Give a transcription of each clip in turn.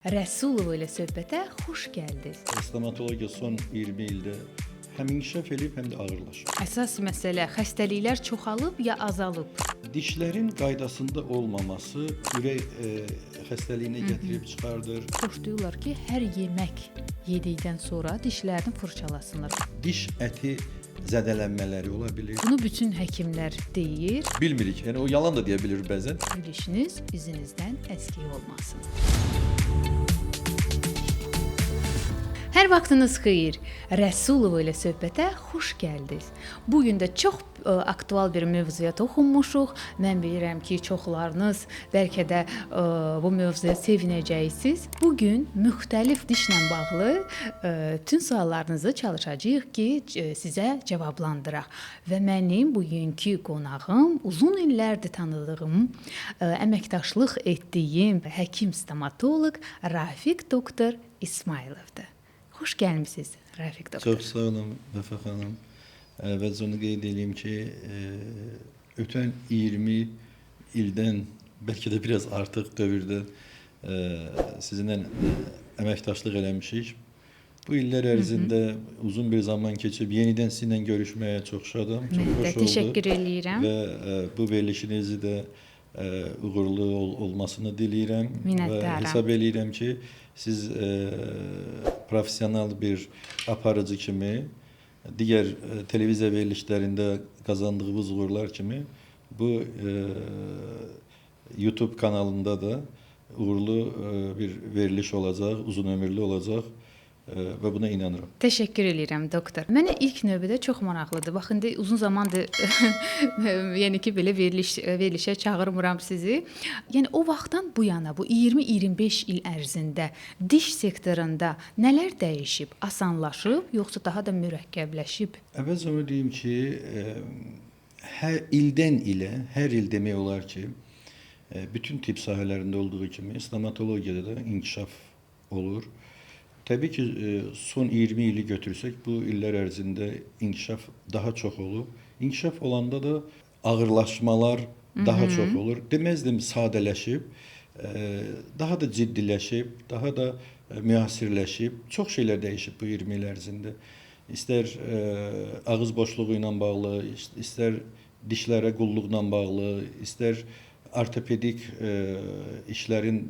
Rəsulova ilə söhbətə xoş gəldiniz. Stomatologiya son 20 ildə həm inkişaf edib, həm də ağırlaşıb. Əsas məsələ xəstəliklər çoxalıb ya azalıb? Dişlərin qaydasında olmaması ürək xəstəliyinə gətirib çıxardır. Xoşlayırlar ki, hər yemək yedikdən sonra dişlərini fırçalasınlar. Diş əti zədələnmələri ola bilir. Bunu bütün həkimlər deyir. Bilmirik, yəni o yalan da deyə bilir bəzən. Bilişiniz izinizdən əskik olmasın. Hər vaxtınız xeyir. Rəsulova ilə söhbətə xoş gəldiniz. Bu gün də çox aktual bir mövzuya toxunmuşuq. Mən bilirəm ki, çoxlarınız bəlkə də bu mövzuya sevinəcəksiniz. Bu gün müxtəlif dişlə bağlı bütün suallarınızı çalışacağıq ki, sizə cavablandıraq. Və mənim bugünkü qonağım uzun illərdir tanıdığım, əməkdaşlıq etdiyim həkim stomatoloq Rafiq doktor İsmayılovdur. Xoş gəlmisiniz, Rafiq doktor. Çox sağ olun, Vəfa xanım. Əvvəlcə onu qeyd edeyim ki, ötən 20 ildən, bəlkə də biraz artıq dövrdə sizinlə əməkdaşlıq eləmişik. Bu illər ərzində uzun bir zaman keçib, yenidən sizinlə görüşməyə çox şadam, çox xoş oldu. Təşəkkür eləyirəm. Və bu verilişinizi də uğurlu olmasını diləyirəm. Minnətdaram. Və hesab eləyirəm ki, siz professional bir aparıcı kimi, digər televiziya verilişlərində qazandığınız uğurlar kimi bu YouTube kanalında da uğurlu bir veriliş olacaq, uzun ömürlü olacaq. Və buna inanıram. Təşəkkür eləyirəm doktor. Mənə ilk növbədə çox maraqlıdır. Bax indi uzun zamandır yəni ki belə verilişə çağırmıram sizi. Yəni o vaxtdan bu yana bu 20-25 il ərzində diş sektorunda nələr dəyişib? Asanlaşıb yoxsa daha da mürəkkəbləşib? Əvvəlcə onu deyim ki, hər ildən ilə, hər il demək olar ki, bütün tibb sahələrində olduğu kimi stomatologiyada da inkişaf olur. Təbii ki, son 20 ili götürsək, bu illər ərzində inkişaf daha çox olub. İnkişaf olanda da ağırlaşmalar daha çox olur. Deməzdim sadələşib, daha da ciddiləşib, daha da müasirləşib. Çox şeylər dəyişib bu 20 il ərzində. İstər ağız boşluğu ilə bağlı, istər dişlərə qulluqla bağlı, istər ortopedik işlərin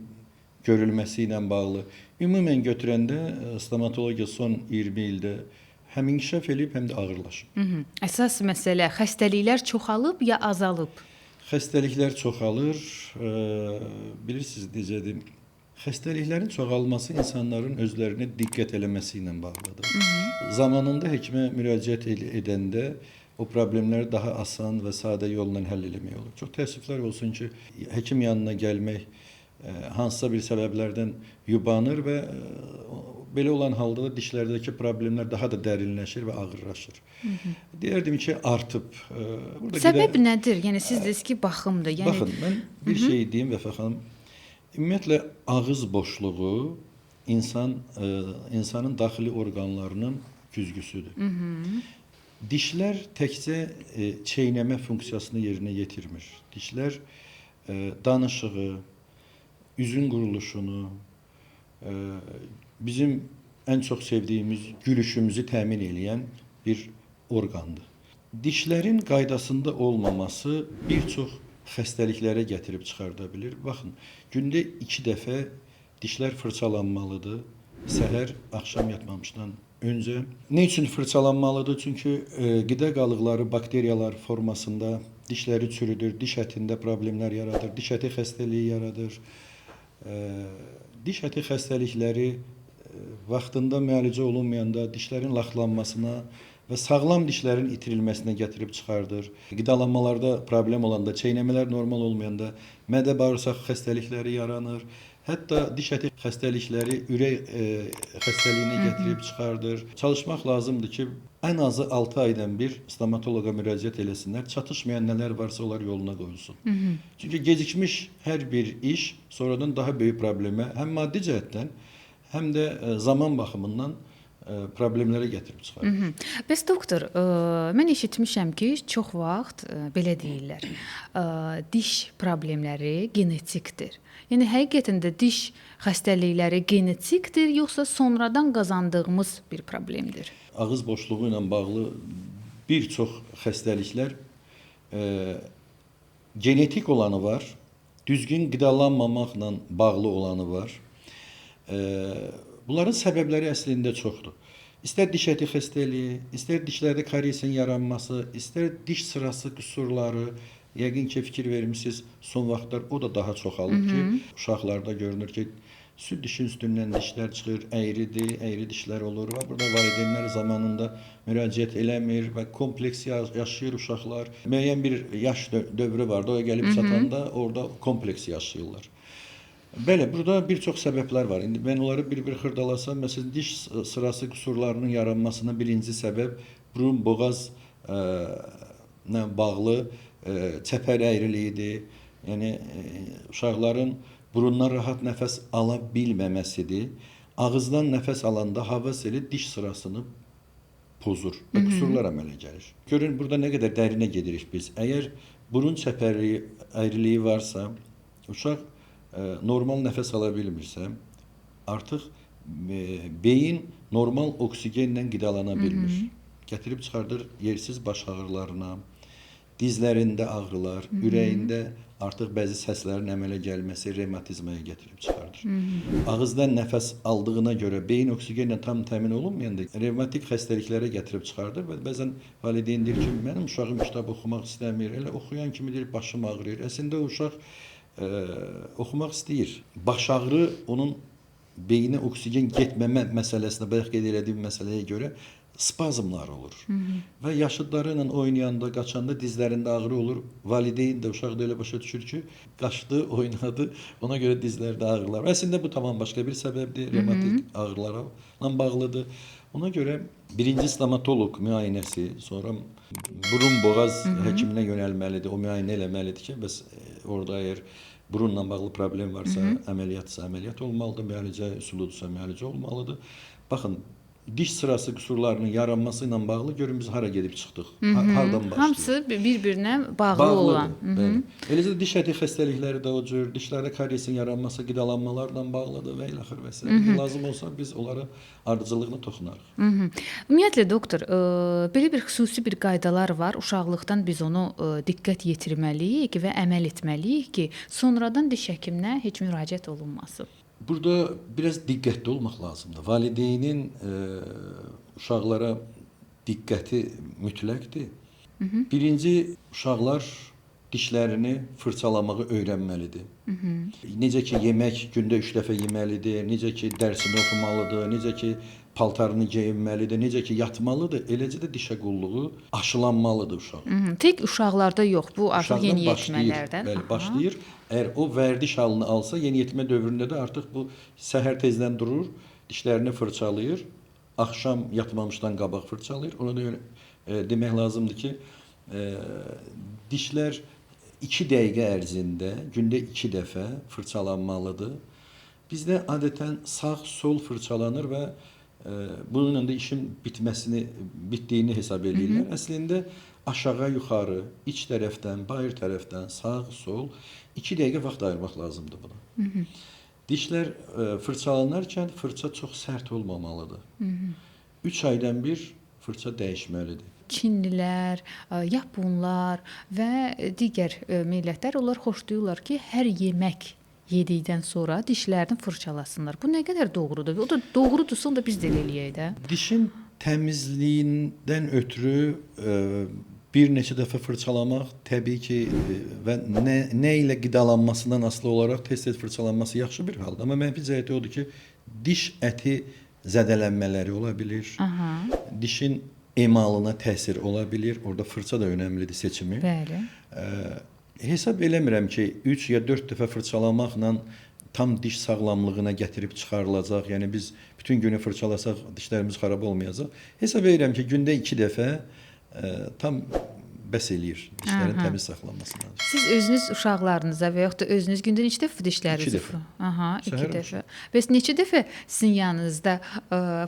görülməsi ilə bağlı. Ümumən götürəndə stomatologiya son 20 ildə həm inkişaf edib, həm də ağırlaşıb. Əsas məsələ xəstəliklər çoxalıb ya azalıb? Xəstəliklər çoxalır. Bilirsiniz necədir? Xəstəliklərin çoxalması insanların özlərinə diqqət eləməsi ilə bağlıdır. Zamanında həkimə müraciət edəndə o problemləri daha asan və sadə yolla həll etmək olur. Çox təəssüflər olsun ki, həkim yanına gəlmək hansısa bir səbəblərdən yubanır və belə olan halda da dişlərdəki problemlər daha da dərinləşir və ağırlaşır. Deyərdim ki, artıb. Səbəb nədir? Yəni siz dediniz ki, baxımdır. Yəni baxın, mən bir şey deyim Vəfa xanım. Ümumiyyətlə ağız boşluğu insanın daxili orqanlarının güzgüsüdür. Dişlər təkcə çeynəmə funksiyasını yerinə yetirmir. Dişlər danışığı, üzün quruluşunu, bizim ən çox sevdiyimiz gülüşümüzü təmin edən bir orqandır. Dişlərin qaydasında olmaması bir çox xəstəliklərə gətirib çıxarda bilir. Baxın, gündə 2 dəfə dişlər fırçalanmalıdır. Səhər, axşam yatmamışdan öncə. Nə üçün fırçalanmalıdır? Çünki qida qalıqları, bakteriyalar formasında dişləri çürüdür, diş ətində problemlər yaradır, diş əti xəstəliyi yaradır. Diş əti xəstəlikləri vaxtında müalicə olunmayanda dişlərin laxlanmasına və sağlam dişlərin itirilməsinə gətirib çıxardır. Qidalanmalarda problem olanda, çeynəmələr normal olmayanda mədə-bağırsaq xəstəlikləri yaranır. Hətta diş əti xəstəlikləri ürək xəstəliyinə gətirib çıxardır. Çalışmaq lazımdır ki, ən azı 6 aydan bir stomatoloqa müraciət eləsinlər. Çatışmayan nələr varsa onlar yoluna qoyulsun. Çünki gecikmiş hər bir iş sonradan daha böyük problemə, həm maddi cəhətdən, həm də zaman baxımından problemlərə gətirib çıxarır. Bəs doktor, mən eşitmişəm ki, çox vaxt belə deyirlər. Diş problemləri genetikdir. Yəni həqiqətən də diş xəstəlikləri genetikdir, yoxsa sonradan qazandığımız bir problemdir? Ağız boşluğu ilə bağlı bir çox xəstəliklər genetik olanı var, düzgün qidalanmamaqla bağlı olanı var. Bunların səbəbləri əslində çoxdur. İstər diş əti xəstəliyi, istər dişlərdə kariesin yaranması, istər diş sırası qüsurları, yəqin ki fikir vermisiniz, son vaxtlar o da daha çoxalıb ki, uşaqlarda görünür ki, süd dişin üstündən dişlər çıxır, əyridir, əyri dişlər olur. Və burada valideynlər zamanında müraciət eləmir və kompleks yaşayır uşaqlar. Müəyyən bir yaş dövrü vardı, o gəlib çatanda orada kompleks yaşayırlar. Bəli, burada bir çox səbəblər var. İndi mən onları bir-bir xırdalasam, məsələn, diş sırası qüsurlarının yaranmasına birinci səbəb burun boğaz ilə bağlı çəpər əyriliyidir. Yəni uşaqların burundan rahat nəfəs ala bilməməsidir. Ağızdan nəfəs alanda hava seli diş sırasını pozur və qüsurlar əmələ gəlir. Görün, burada nə qədər dərinə gedirik biz. Əgər burun çəpəri əyriliyi varsa, uşaq normal nəfəs ala bilmirsə, artıq beyin normal oksigenlə qidalana bilmir. Gətirib çıxardır yersiz baş ağrılarına, dizlərində ağrılar, ürəyində artıq bəzi səslərin əmələ gəlməsi revmatizmaya gətirib çıxardır. Ağızdan nəfəs aldığına görə beyin oksigenlə tam təmin olunmayanda revmatik xəstəliklərə gətirib çıxardır və bəzən valideyn deyir ki, mənim uşağım kitab oxumaq istəmir, elə oxuyan kimi deyir, başım ağrıyır. Əslində o uşaq oxumaq istəyir. Baş ağrı onun beyinə oksigen getməmə məsələsinə, bayaq qeyd etdiyim məsələyə görə spazmlar olur. Və yaşıdları ilə oynayanda, qaçanda dizlərində ağrı olur. Valideyn də, uşaq da elə başa düşür ki, qaçdı, oynadı, ona görə dizlərdə ağrılar. Əslində bu tamam başqa bir səbəbdir, revmatik ağrılarla bağlıdır. Ona görə birinci stomatoloq müayinəsi, sonra burun boğaz həkiminə yönəlməlidir, o müayinə eləməlidir ki, bəs orada əgər burunla bağlı problem varsa, əməliyyatsa əməliyyat olmalıdır, müalicə üsuludursa müalicə olmalıdır. Baxın, diş sırası qüsurlarının yaranması ilə bağlı görün biz hara gedib çıxdıq, hardan başlayır. Hamısı bir-birinə bağlı olan. Bəli. Eləcə də diş əti xəstəlikləri də o cür, dişlərdə kariesin yaranması qidalanmalarla bağlıdır və ilə axır və s. Lazım olsa biz onlara ardıcıllığına toxunarıq. Ümumiyyətlə doktor, belə bir xüsusi bir qaydalar var. Uşaqlıqdan biz onu diqqət yetirməliyik və əməl etməliyik ki, sonradan diş həkiminə heç müraciət olunmasın. Burada biraz diqqətli olmaq lazımdır. Valideynin uşaqlara diqqəti mütləqdir. Birinci, uşaqlar dişlərini fırçalamağı öyrənməlidir. Necə ki, yemək gündə 3 dəfə yeməlidir, necə ki, dərsini oxumalıdır, necə ki, paltarını geyinməlidir, necə ki, yatmalıdır, eləcə də dişə qulluğu aşılanmalıdır uşaq. Tək uşaqlarda yox, bu artıq yeniyetmələrdən. Bəli, başlayır. Əgər o vərdiş halını alsa, yeniyetmə dövründə də artıq bu səhər tezdən durur, dişlərini fırçalayır, axşam yatmamışdan qabaq fırçalayır. Ona da demək lazımdır ki, dişlər 2 dəqiqə ərzində gündə 2 dəfə fırçalanmalıdır. Bizdə adətən sağ-sol fırçalanır və bununla da işin bitdiyini hesab edirlər. Əslində aşağı-yuxarı, iç tərəfdən, bayır tərəfdən, sağ-sol 2 dəqiqə vaxt ayırmaq lazımdır buna. Dişlər fırçalanarkən fırça çox sərt olmamalıdır. 3 aydan bir fırça dəyişməlidir. Çinlilər, Yaponlar və digər millətlər onlar xoşlayırlar ki, hər yemək yedikdən sonra dişlərini fırçalasınlar. Bu nə qədər doğrudur? O da doğrudursa, onu da biz də elə eləyək də. Dişin təmizliyindən ötürü bir neçə dəfə fırçalamaq təbii ki və nə ilə qidalanmasından asılı olaraq tez-tez fırçalanması yaxşı bir haldır. Amma mənfi cəhəti odur ki, diş əti zədələnmələri ola bilir. Dişin emalına təsir ola bilir. Orada fırça da önəmlidir seçimi. Bəli. Hesab eləmirəm ki, 3 ya 4 dəfə fırçalamaqla tam diş sağlamlığına gətirib çıxarılacaq. Yəni biz bütün günü fırçalasaq dişlərimiz xarab olmayacaq. Hesab edirəm ki, gündə 2 dəfə tam bəs eləyir dişlərin təmiz saxlanmasına. Siz özünüz uşaqlarınıza və yaxud da özünüz gündə neçə dəfə dişlərinizi? 2 dəfə. Aha, 2 dəfə. Bəs neçə dəfə sizin yanınızda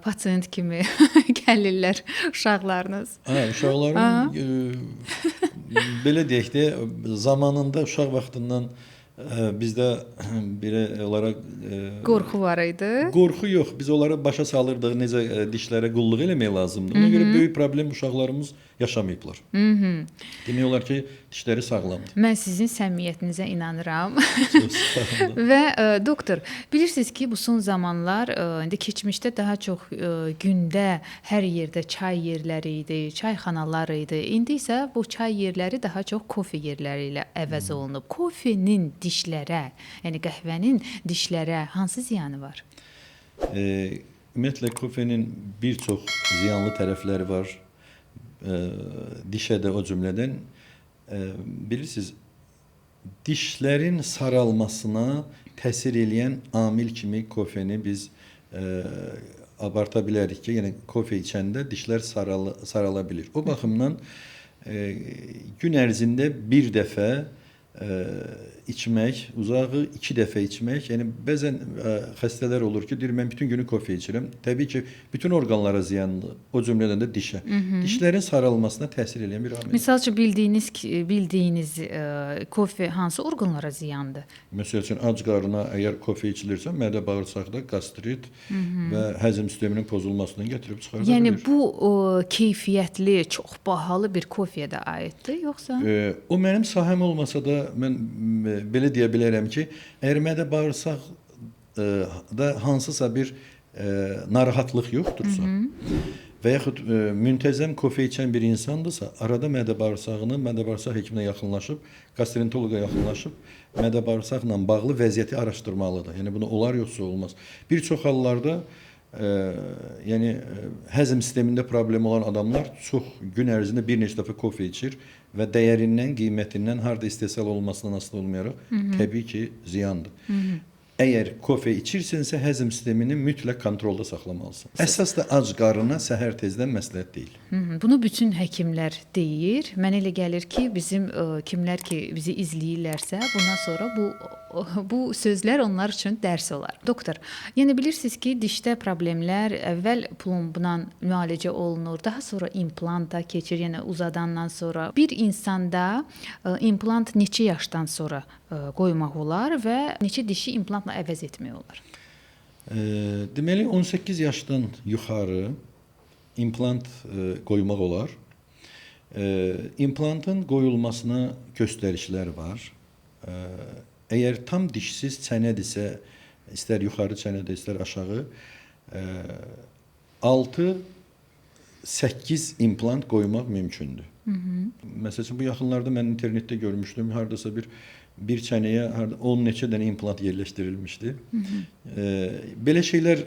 pasiyent kimi gəlirlər uşaqlarınız? Uşaqların belə deyək də zamanında uşaq vaxtından Bizdə belə olaraq Qorxu var idi. qorxu yox. Biz onlara başa salırdıq necə dişlərə qulluq eləmək lazımdır. Ona görə böyük problem uşaqlarımız yaşamayıblar. Demək olar ki, dişləri sağlamdır. Mən sizin səmimiyyətinizə inanıram. Çox sağ olun. Və doktor, bilirsiniz ki, bu son zamanlar indi keçmişdə daha çox gündə hər yerdə çay yerləri idi, çayxanalar idi. İndi isə bu çay yerləri daha çox kofe yerləri ilə əvəz olunub. Kofenin dişlərə, yəni qəhvənin dişlərə hansı ziyanı var? Ümumiyyətlə kofenin bir çox ziyanlı tərəfləri var. Dişə də o cümlədən bilirsiniz, dişlərin saralmasına təsir eləyən amil kimi kofeni biz abarta bilərik ki, yəni kofe içəndə dişlər sarala bilir. O baxımdan gün ərzində bir dəfə içmək, uzağı 2 dəfə içmək, yəni bəzən xəstələr olur ki, deyir mən bütün günü kofe içirəm. Təbii ki, bütün orqanlara ziyanlı, o cümlədən də dişə. Dişlərin saralmasına təsir edən bir amil. Məsəl üçün bildiyiniz kofe hansı orqanlara ziyandır? Məsəl üçün ac qarına əgər kofe içilirsə, mədə bağırsaqda qastrit və həzm sisteminin pozulmasından gətirib çıxarda bilir. Yəni bu keyfiyyətli, çox bahalı bir kofeyə də aiddir, yoxsa? O mənim sahəm olmasa da mən belə deyə bilərəm ki, əgər mədə bağırsaq da hansısa bir narahatlıq yoxdursa və yaxud müntəzəm kofe içən bir insandırsa, arada mədə bağırsaq hekiminə yaxınlaşıb, qastrentoloqa yaxınlaşıb, mədə bağırsaqla bağlı vəziyyəti araşdırmalıdır. Yəni bunu olar yoxsa olmaz. Bir çox hallarda yəni həzm sistemində problem olan adamlar çox gün ərzində bir neçə dəfə kofe içir və dəyərindən, qiymətindən, harda istehsal olmasından asılı olmayaraq təbii ki, ziyandır. Əgər kofe içirsinsə, həzm sistemini mütləq kontrolda saxlamalısan. Əsas da ac qarına səhər tezdən məsləhət deyil. Bunu bütün həkimlər deyir. Mənə elə gəlir ki, bizim kimlər ki bizi izləyirlərsə, bundan sonra bu sözlər onlar üçün dərs olar. Doktor, yəni bilirsiniz ki, dişdə problemlər əvvəl plombla müalicə olunur, daha sonra implanta keçir, yəni uzadandan sonra. Bir insanda implant neçə yaşdan sonra qoymaq olar və neçə dişi implantla əvəz etmək olar? Deməli 18 yaşdan yuxarı implant qoymaq olar. İmplantın qoyulmasına göstərişlər var. Əgər tam dişsiz çənədirsə, istər yuxarı çənədə, istər aşağı 6-8 implant qoymaq mümkündür. Məsələn, bu yaxınlarda mən internetdə görmüşdüm, hardasa bir çənəyə 10 neçə dənə implant yerləşdirilmişdi. Belə şeylər,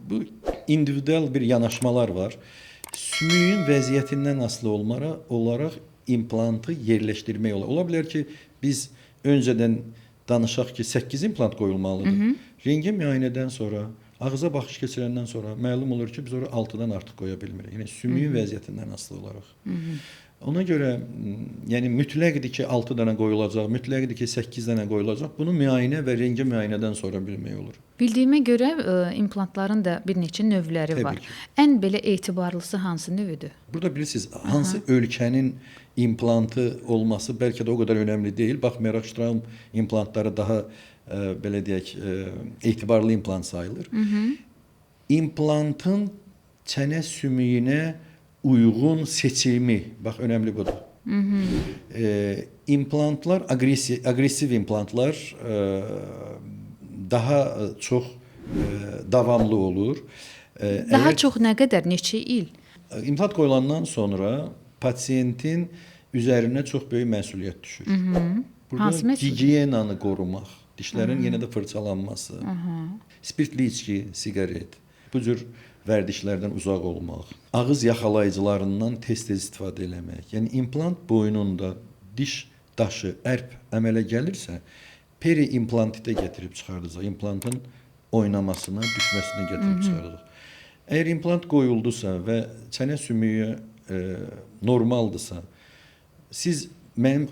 bu individual bir yanaşmalar var. Sümüyün vəziyyətindən asılı olaraq implantı yerləşdirmək olar. Ola bilər ki, biz öncədən danışaq ki, 8 implant qoyulmalıdır. Rentgen müayinədən sonra, ağıza baxış keçirəndən sonra məlum olur ki, biz ora 6-dan artıq qoya bilmirik. Yəni sümüyün vəziyyətindən asılı olaraq. Ona görə, yəni mütləqdir ki, 6 dənə qoyulacaq, mütləqdir ki, 8 dənə qoyulacaq. Bunu müayinə və rentgen müayinədən sonra bilmək olur. Bildiyimə görə implantların da bir neçə növləri var. Ən belə etibarlısı hansı növüdür? Burada bilirsiniz, hansı ölkənin implantı olması bəlkə də o qədər önəmli deyil. Baxmayaraq Straumann implantları daha belə deyək, etibarlı implant sayılır. İmplantın çənə sümüyünə uyğun seçimi, bax önəmli budur. İmplantlar, aqressiv implantlar daha çox davamlı olur. Daha çox nə qədər, neçə il? İmplant qoyulandan sonra pasiyentin üzərinə çox böyük məsuliyyət düşür. Burada gigiyenanı qorumaq, dişlərin yenə də fırçalanması, spirtli içki, siqaret, bu cür vərdişlərdən uzaq olmaq, ağız yaxalayıcılarından tez-tez istifadə eləmək. Yəni implant boynunda diş daşı, ərp əmələ gəlirsə, peri-implantitə gətirib çıxardacaq. İmplantın oynamasına, düşməsinə gətirib çıxardacaq. Əgər implant qoyuldusa və çənə sümüyü normaldırsa, siz mənim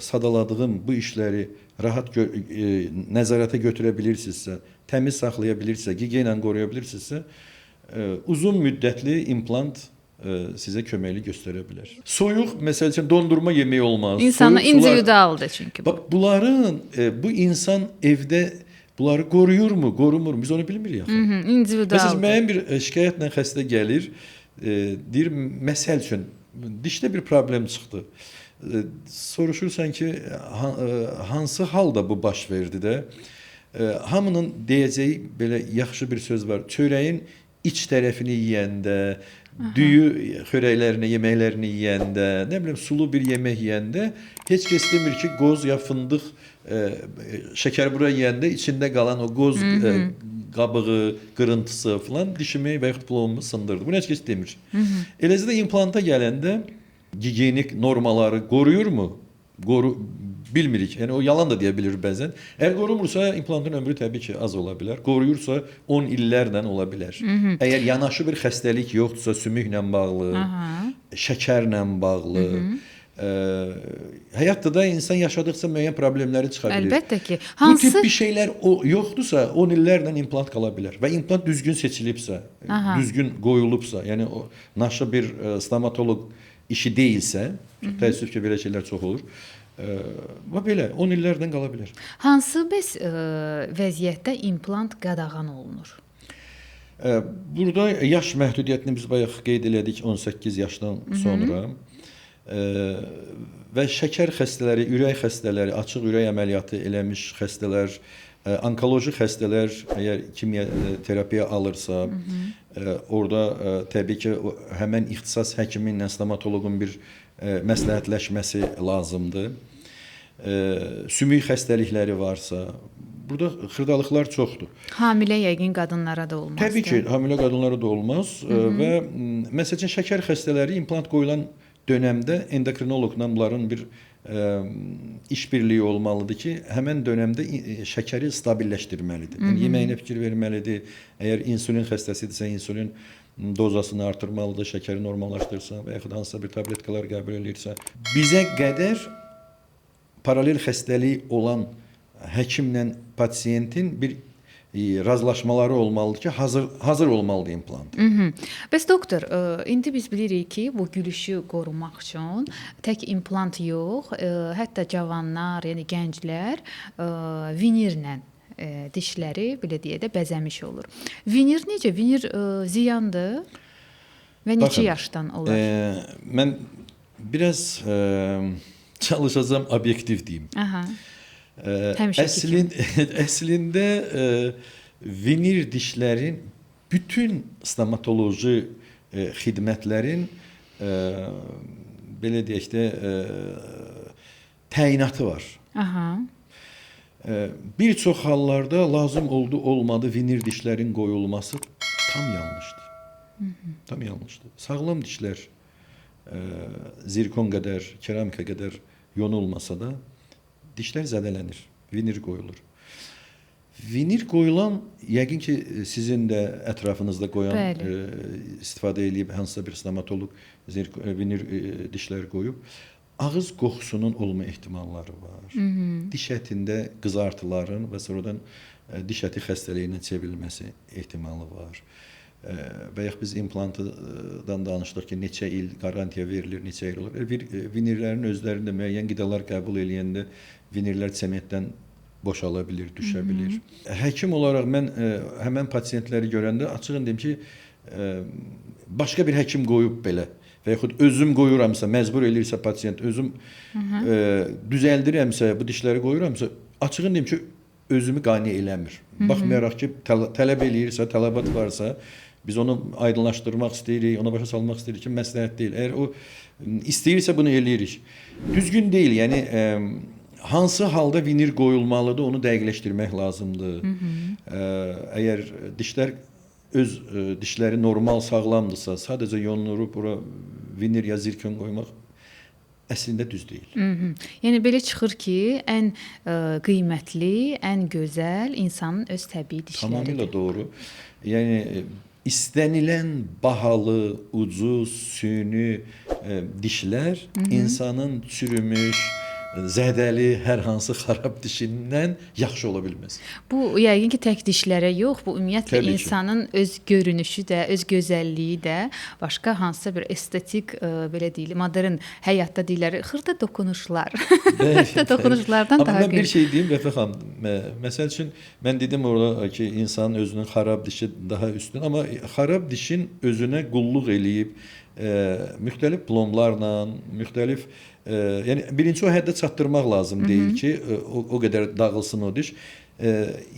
sadaladığım bu işləri rahat nəzarətə götürə bilirsinizsə, təmiz saxlaya bilirsinizsə, gigiyena qoruya bilirsinizsə, uzun müddətli implant sizə köməklik göstərə bilər. Soyuq, məsəl üçün dondurma yeməyi olmaz. İnsana Soyuq sular- individualdır çünki bu. Bax bunların bu insan evdə bunları qoruyurmu, qorumurmu? Biz onu bilmirik axı. Məsələn, İndividualdır. müəyyən bir şikayətlə xəstə gəlir, deyir, məsəl üçün dişdə bir problem çıxdı. Soruşursan ki, hansı halda bu baş verdi də? Hamının deyəcəyi belə yaxşı bir söz var. Çörəyin iç tərəfini yeyəndə, düyü xörəklərini, yeməklərini yeyəndə, nə bilim sulu bir yemək yeyəndə heç kəs demir ki, qoz ya fındıq, şəkərbura yeyəndə içində qalan o qoz qabığı, qırıntısı falan dişimi və yaxud plomumu sındırdı. Bunu heç kəs demir. Eləcə də implanta gələndə gigiyenik normaları qoruyurmu? Bilmirik. Yəni o yalan da deyə bilir bəzən. Əgər qorumursa implantın ömrü təbii ki az ola bilər. Qoruyursa 10 illərlə ola bilər. Əgər yanaşı bir xəstəlik yoxdursa, sümüklə bağlı, şəkərlə bağlı, həyatda da insan yaşadıqca müəyyən problemləri çıxa bilər. Əlbəttə ki. Bu tip bir şeylər yoxdursa 10 illərlə implant qala bilər və implant düzgün seçilibsə, düzgün qoyulubsa, yəni o naşı bir stomatoloq işi deyilsə, təəssüf ki belə şeylər çox olur. Və belə 10 illərdən qala bilər. Hansı bəs vəziyyətdə implant qadağan olunur? Burada yaş məhdudiyyətini biz bayaq qeyd elədik 18 yaşdan sonra. Və şəkər xəstələri, ürək xəstələri, açıq ürək əməliyyatı eləmiş xəstələr, onkoloji xəstələr əgər kimya terapiya alırsa, orada təbii ki həmən ixtisas həkimi ilə stomatoloqun bir məsləhətləşməsi lazımdır. Sümük xəstəlikləri varsa, burada xırdalıqlar çoxdur. Hamilə yəqin qadınlara da olmaz. Təbii ki, hamilə qadınlara da olmaz və məsəl üçün şəkər xəstələri implant qoyulan dönəmdə endokrinoloqla bunların bir işbirliyi olmalıdır ki, həmən dönəmdə şəkəri stabilləşdirməlidir. Yəni yeməyinə fikir verməlidir. Əgər insulin xəstəsidirsə, insulin dozasını artırmalıdır, şəkəri normallaşdırsa və yaxud hansısa bir tabletkalar qəbul edirsə. Bizə qədər paralel xəstəliyi olan həkimlə pasiyentin bir razılaşmaları olmalıdır ki, hazır olmalıdır implant. Bəs doktor, indi biz bilirik ki, bu gülüşü qorumaq üçün tək implant yox, hətta cavanlar, yəni gənclər vinirlə dişləri belə deyə də bəzəmiş olur. Vinir necə? Vinir ziyandır və neçə yaşdan olar? Mən biraz çalışacağam obyektiv deyim. Əslində vinir dişlərin bütün stomatoloji xidmətlərin belə deyək də təyinatı var. Bir çox hallarda lazım oldu, olmadı vinir dişlərin qoyulması tam yanlışdır. Tam yanlışdır. Sağlam dişlər zirkon qədər, keramika qədər yonulmasa da dişlər zədələnir, vinir qoyulur. Vinir qoyulan, yəqin ki, sizin də ətrafınızda qoyan, istifadə edib hansısa bir stomatoloq vinir dişlər qoyub, ağız qoxusunun olma ehtimalları var. Diş ətində qızartıların və sonradan diş əti xəstəliyinin çevrilməsi ehtimalı var. Və yaxud biz implantdan danışdıq ki, neçə il qarantiya verilir, neçə il olur. Vinirlərin özlərində müəyyən qidalar qəbul eləyəndə vinirlər sementdən boşala bilir, düşə bilir. Həkim olaraq mən həmən pasiyentləri görəndə açığın deyim ki, başqa bir həkim qoyub belə və yaxud özüm qoyuramsa, məcbur eləyirsə pasiyent, özüm düzəldirəmsə, bu dişləri qoyuramsa, açığın deyim ki, özümü qane eləmir. Baxmayaraq ki, tələb eləyirsə, tələbat varsa, biz onu aydınlaşdırmaq istəyirik, ona başa salmaq istəyirik ki, məsləhət deyil. Əgər o istəyirsə bunu eləyirik. Düzgün deyil, yəni hansı halda vinir qoyulmalıdır, onu dəqiqləşdirmək lazımdır. Əgər dişlər öz dişləri normal, sağlamdırsa, sadəcə yonulub bura vinir ya zirkon qoymaq əslində düz deyil. Yəni belə çıxır ki, ən qiymətli, ən gözəl insanın öz təbii dişləridir. Tamamilə doğru. Yəni istənilən bahalı, ucuz, süni dişlər insanın çürümüş, zədəli hər hansı xarab dişindən yaxşı ola bilməz. Bu yəqin ki, tək dişlərə yox, bu ümumiyyətlə Təbii ki. insanın öz görünüşü də, öz gözəlliyi də, başqa hansısa bir estetik, belə deyil, modern həyatda deyirlər, xırda dokunuşlar. Xırda dokunuşlardan daha Amma mən bir qeyri. şey deyim Rəfə xanım. Məsəl üçün mən dedim orada ki, insanın özünün xarab dişi daha üstün, amma xarab dişin özünə qulluq eləyib müxtəlif plomlarla, müxtəlif yəni birinci o həddə çatdırmaq lazım deyil ki, o qədər dağılsın o diş.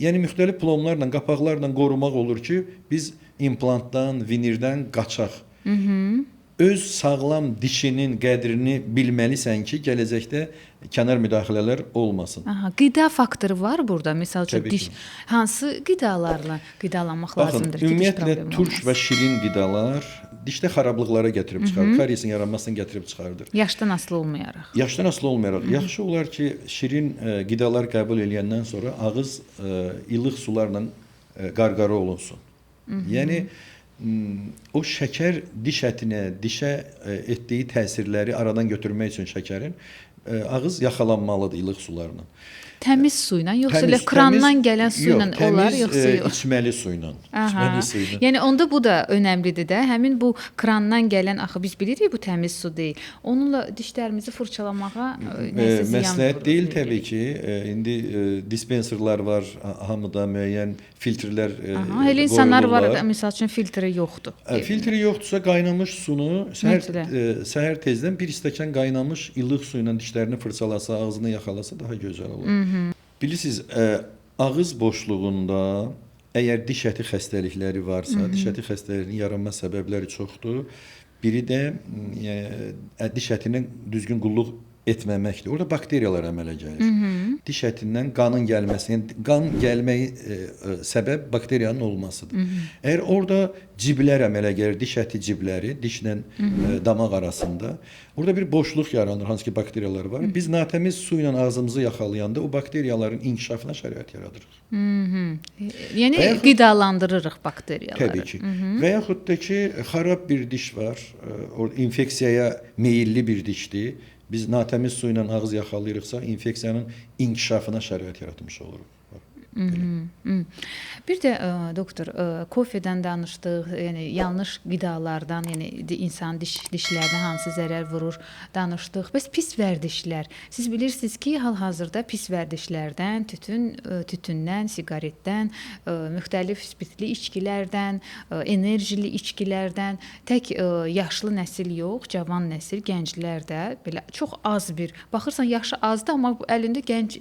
Yəni müxtəlif plomlarla, qapaqlarla qorumaq olur ki, biz implantdan, vinirdən qaçaq. Öz sağlam dişinin qədrini bilməlisən ki, gələcəkdə kənar müdaxilələr olmasın. Aha, qida faktoru var burada. Məsəl üçün Təbii diş ki. hansı qidalarla qidalanmaq lazımdır ki, diş Ümumiyyətlə problemi turş olmasın? və şirin qidalar dişdə xarablıqlara gətirib çıxarır, kariesin yaranmasına gətirib çıxardır. Yaşdan asılı olmayaraq. Yaşdan asılı olmayaraq, yaxşı olar ki, şirin qidalar qəbul edəndən sonra ağız ilıq sularla qarqara olunsun. Yəni o şəkər diş ətinə, dişə etdiyi təsirləri aradan götürmək üçün şəkərin ağız yaxalanmalıdır ilıq sularla. Təmiz su ilə, yoxsa elə krandan gələn su ilə olar, yoxsa yox? İçməli su ilə. Aha. İçməli su ilə. Yəni onda bu da önəmlidir də. Həmin bu krandan gələn axı biz bilirik bu təmiz su deyil. Onunla dişlərimizi fırçalamağa nəsə ziyan Məsləhət vurur, deyil deyirik. təbii ki. İndi dispenserlər var, hamıda müəyyən filtrlər Aha, elə insanlar var, qoyulurlar. məsəl üçün filtri yoxdur. Filtri yoxdursa qaynamış sunu Mütləq. səhər tezdən bir stəkan qaynamış ilıq su ilə dişlərini fırçalasa, ağzını yaxalasa daha gözəl olur. Bilirsiniz, ağız boşluğunda əgər diş əti xəstəlikləri varsa, diş əti xəstəliyinin yaranma səbəbləri çoxdur. Biri də diş ətinin düzgün qulluq etməməkdir. Orada bakteriyalar əmələ gəlir. Diş ətindən qanın gəlməsi, yəni qan gəlməyi səbəb bakteriyanın olmasıdır. Əgər orada ciblər əmələ gəlir, diş əti cibləri, dişlə damaq arasında, orada bir boşluq yaranır, hansı ki bakteriyalar var. Biz natəmiz su ilə ağzımızı yaxalayanda o bakteriyaların inkişafına şərait yaradırıq. Yəni Və yaxud- qidalandırırıq bakteriyaları. Təbii ki. Və yaxud da ki, xarab bir diş var, o infeksiyaya meyilli bir dişdir. Biz natəmiz su ilə ağız yaxalayırıqsa, infeksiyanın inkişafına şərait yaratmış oluruq. Bir də doktor, kofedən danışdıq, yəni yanlış qidalardan, yəni insan dişlərinə hansı zərər vurur danışdıq. Bəs pis vərdişlər. Siz bilirsiniz ki, hal-hazırda pis vərdişlərdən, tütündən, siqaretdən, müxtəlif spirtli içkilərdən, enerjili içkilərdən tək yaşlı nəsil yox, cavan nəsil, gənclər də belə çox az bir. Baxırsan yaşı azdır, amma əlində gənc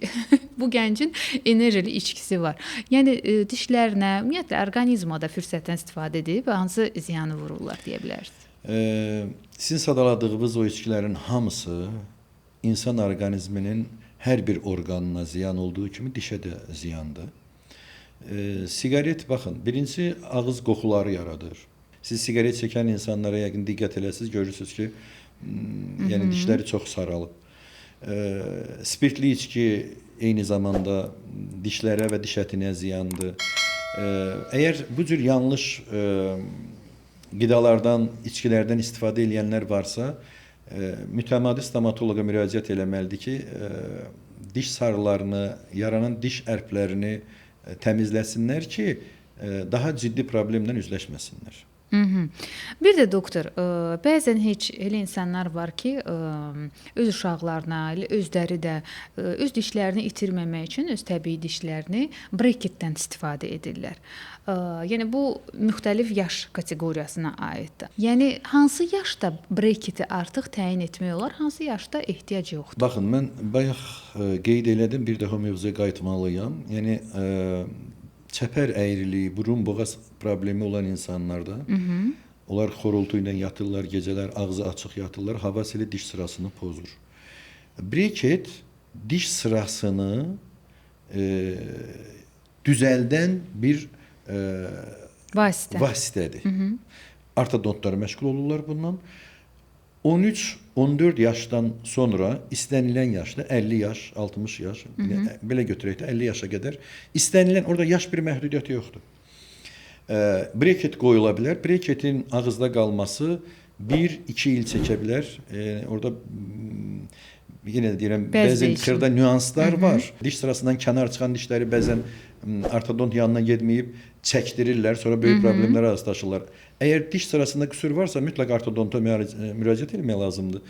bu gəncin enerjili içkisi var. Yəni dişlərinə, ümumiyyətlə orqanizmə də fürsətdən istifadə edib hansı ziyanı vururlar deyə bilərsiniz? Sizin sadaladığınız o içkilərin hamısı insan orqanizminin hər bir orqanına ziyan olduğu kimi dişə də ziyandır. Siqaret baxın, birincisi ağız qoxuları yaradır. Siz siqaret çəkən insanlara yəqin diqqət eləsiniz, görürsüz ki, yəni dişləri çox saralıb. Spirtli içki eyni zamanda dişlərə və diş ətinə ziyandır. Əgər bu cür yanlış qidalardan, içkilərdən istifadə edənlər varsa, mütəmadi stomatoloqa müraciət eləməlidir ki, diş sarılarını, yaranan diş ərklərini təmizləsinlər ki, daha ciddi problemlə üzləşməsinlər. Bir də doktor, bəzən heç elə insanlar var ki, öz uşaqlarına, elə özləri də öz dişlərini itirməmək üçün öz təbii dişlərini breketdən istifadə edirlər. Yəni bu müxtəlif yaş kateqoriyasına aiddir. Yəni hansı yaşda breketi artıq təyin etmək olar, hansı yaşda ehtiyac yoxdur? Baxın, mən bayaq qeyd elədim, bir daha mövzuya qayıtmalıyam. Yəni çəpər əyriliyi, burun-boğaz problemi olan insanlarda, onlar xorultu ilə yatırlar, gecələr ağzı açıq yatırlar, hava sili diş sırasını pozur. Breket diş sırasını düzəldən bir vasitədir. Ortodontlar məşğul olurlar bundan. 13-14 yaşdan sonra istənilən yaşda 50 yaş, 60 yaş, belə götürək də 50 yaşa qədər istənilən, orada yaş bir məhdudiyyəti yoxdur. Breket qoyula bilər. Breketin ağızda qalması 1-2 il çəkə bilər. Orada yenə də deyirəm, Bəzi bəzən dəyişim. xırda nüanslar var. Diş sırasından kənar çıxan dişləri bəzən ortodont yanına getməyib çəkdirirlər, sonra böyük problemlərə rastlaşırlar. Əgər diş sırasında qüsur varsa, mütləq ortodonta müraciət etmək lazımdır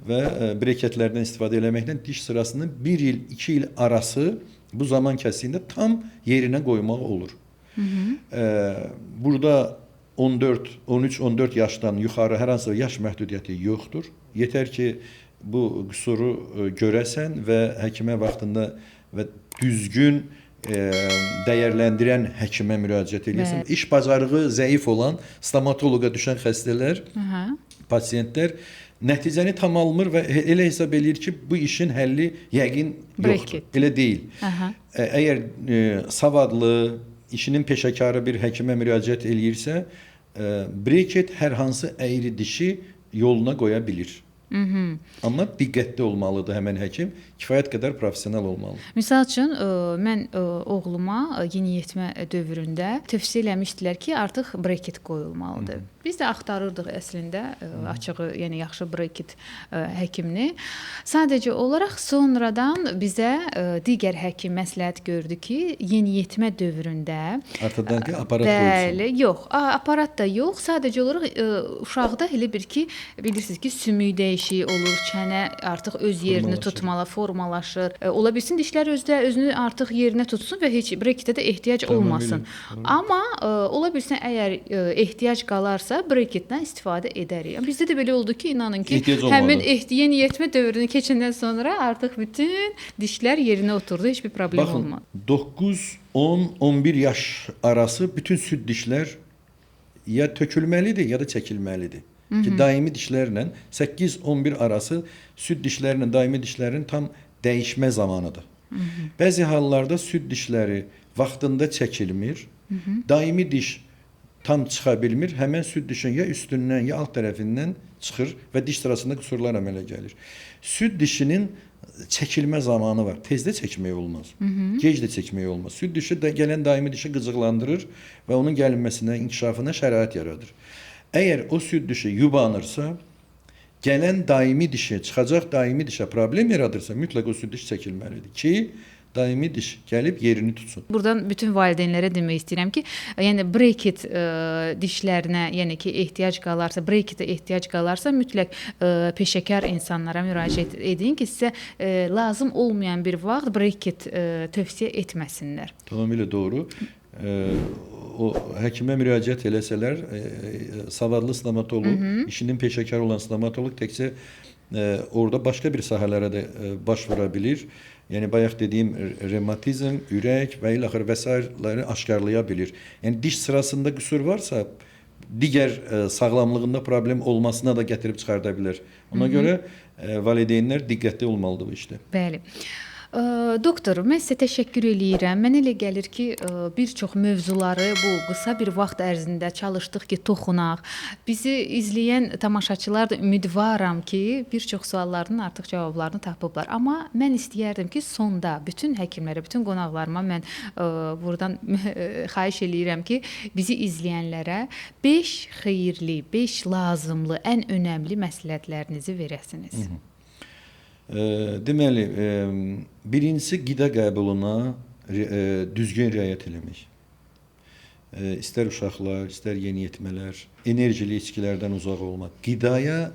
və breketlərdən istifadə etməklə diş sırasının 1 il, 2 il arası bu zaman kəsiyində tam yerinə qoymaq olur. Burada 14, 13, 14 yaşdan yuxarı hər hansı bir yaş məhdudiyyəti yoxdur. Yetər ki, bu qüsuru görəsən və həkimə vaxtında və düzgün dəyərləndirən həkimə müraciət edirsən. İş bacarığı zəif olan, stomatoloqa düşən xəstələr, pasiyentlər nəticəni tam almır və elə hesab eləyir ki, bu işin həlli yəqin yoxdur. Elə deyil. Əgər savadlı, işinin peşəkarı bir həkimə müraciət eləyirsə, breket hər hansı əyri dişi yoluna qoya bilir. Amma diqqətli olmalıdır həmin həkim, kifayət qədər professional olmalıdır. Misal üçün, mən oğluma yeniyetmə dövründə tövsiyə eləmişdilər ki, artıq breket qoyulmalıdır. Biz də axtarırdıq əslində açığı, yəni yaxşı breket həkimini. Sadəcə olaraq sonradan bizə digər həkim məsləhət gördü ki, yeniyetmə dövründə ortodontiya aparat qoyulsun. Bəli, yox, aparat da yox, sadəcə olaraq uşaqda elə bir ki, bilirsiniz ki, sümük dəyişik olur, çənə artıq öz yerini tutmalı, formalaşır. Ola bilsin dişlər özünü artıq yerinə tutsun və heç breketə də ehtiyac olmasın. Amma ola bilsin əgər ehtiyac qalarsa breketdən istifadə edərik. Bizdə də belə oldu ki, inanın ki, həmin yeniyetmə dövrünü keçəndən sonra artıq bütün dişlər yerinə oturdu, heç bir problem olmadı. 9, 10, 11 yaş arası bütün süd dişlər ya tökülməlidir, ya da çəkilməlidir. Ki, daimi dişlərlə 8-11 arası süd dişlərlə daimi dişlərin tam dəyişmə zamanıdır. Bəzi hallarda süd dişləri vaxtında çəkilmir, daimi diş tam çıxa bilmir, həmən süd dişin ya üstündən, ya alt tərəfindən çıxır və diş sırasında qüsurlar əmələ gəlir. Süd dişinin çəkilmə zamanı var. Tezdə çəkmək olmaz. Gec də çəkmək olmaz. Süd dişi də gələn daimi dişi qıcıqlandırır və onun gəlinməsinə, inkişafına şərait yaradır. Əgər o süd dişi yubanırsa, gələn daimi dişə, çıxacaq daimi dişə problem yaradırsa, mütləq o süd diş çəkilməlidir ki, daimi diş gəlib yerini tutsun. Buradan bütün valideynlərə demək istəyirəm ki, yəni breket dişlərinə, yəni ki, ehtiyac qalarsa, breketə ehtiyac qalarsa, mütləq peşəkar insanlara müraciət edin ki, sizə lazım olmayan bir vaxt breket tövsiyə etməsinlər. Tamamilə doğru. O həkimə müraciət eləsələr, savadlı stomatoloq, işinin peşəkar olan stomatoloq təkcə orada başqa bir sahələrə də baş vura bilir. Yəni bayaq dediyim revmatizm, ürək və ilaxır vəsairələri aşkarlaya bilir. Yəni diş sırasında qüsur varsa, digər sağlamlığında problem olmasına da gətirib çıxarda bilər. Ona görə valideynlər diqqətli olmalıdır bu işdə. Bəli. Doktor, mən sizə təşəkkür eləyirəm. Mən elə gəlir ki, bir çox mövzuları bu qısa bir vaxt ərzində çalışdıq ki, toxunaq. Bizi izləyən tamaşaçılar da ümidvaram ki, bir çox suallarının artıq cavablarını tapıblar. Amma mən istəyərdim ki, sonda bütün həkimlərə, bütün qonaqlarıma mən buradan xahiş eləyirəm ki, bizi izləyənlərə 5 xeyirli, 5 lazımlı, ən önəmli məsləhətlərinizi verəsiniz. Deməli, birincisi qida qəbuluna düzgün riayət eləmək. İstər uşaqlar, istər yeniyetmələr, enerjili içkilərdən uzaq olmaq, qidaya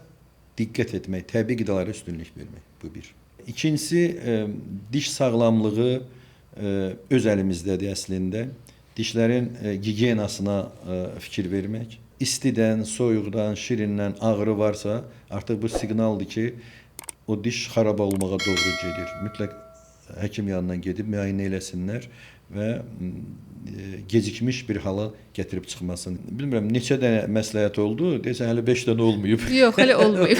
diqqət etmək, təbii qidalara üstünlük vermək, bu bir. İkincisi, diş sağlamlığı öz əlimizdədir əslində. Dişlərin gigiyenasına fikir vermək. İstidən, soyuqdan, şirindən ağrı varsa, artıq bu siqnaldır ki, o diş xarab olmağa doğru gedir. Mütləq həkim yanına gedib müayinə eləsinlər və gecikmiş bir hala gətirib çıxmasın. Bilmirəm, neçə dənə məsləhət oldu? Deyəsən, hələ 5 dənə olmayıb. Yox, hələ olmayıb.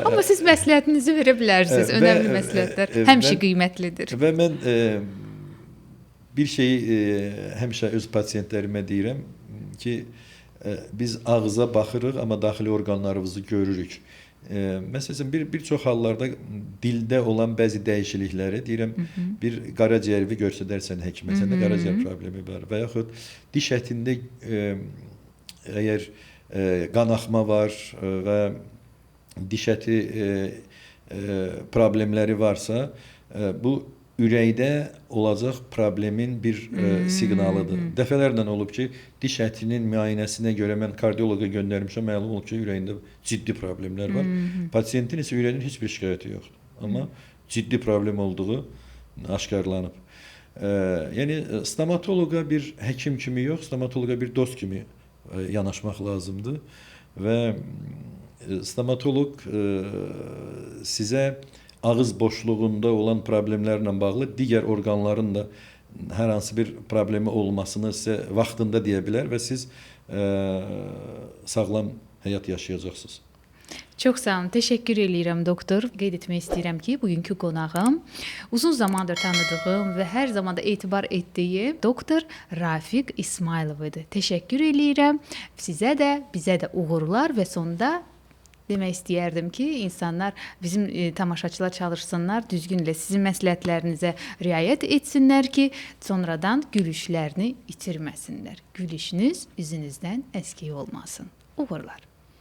Amma siz məsləhətinizi verə bilərsiniz. Önəmli məsləhətlər həmişə qiymətlidir. Və mən bir şeyi həmişə öz pasiyentlərimə deyirəm ki, biz ağıza baxırıq, amma daxili orqanlarımızı görürük. Məsələn, bir çox hallarda dildə olan bəzi dəyişiklikləri deyirəm, bir qaraciyəri göstərsən həkimə, səndə qaraciyər problemi var və yaxud diş ətində əgər qanaxma var və diş əti problemləri varsa, bu ürəkdə olacaq problemin bir siqnalıdır. Dəfələrlə olub ki, diş ətinin müayinəsinə görə mən kardioloqa göndərmişəm, məlum olub ki, ürəyində ciddi problemlər var. Pasiyentin isə ürəyinin heç bir şikayəti yoxdur. Amma ciddi problem olduğu aşkarlanıb. Yəni stomatoloqa bir həkim kimi yox, stomatoloqa bir dost kimi yanaşmaq lazımdır və stomatoloq sizə ağız boşluğunda olan problemlərlə bağlı digər orqanların da hər hansı bir problemi olmasını sizə vaxtında deyə bilər və siz sağlam həyat yaşayacaqsınız. Çox sağ olun, təşəkkür eləyirəm doktor. Qeyd etmək istəyirəm ki, bugünkü qonağım uzun zamandır tanıdığım və hər zaman da etibar etdiyim doktor Rafiq İsmailov idi. Təşəkkür eləyirəm. Sizə də, bizə də uğurlar və sonda demək istəyərdim ki, insanlar, bizim tamaşaçılar çalışsınlar, düzgünlə sizin məsləhətlərinizə riayət etsinlər ki, sonradan gülüşlərini itirməsinlər. Gülüşünüz üzünüzdən əskik olmasın. Uğurlar.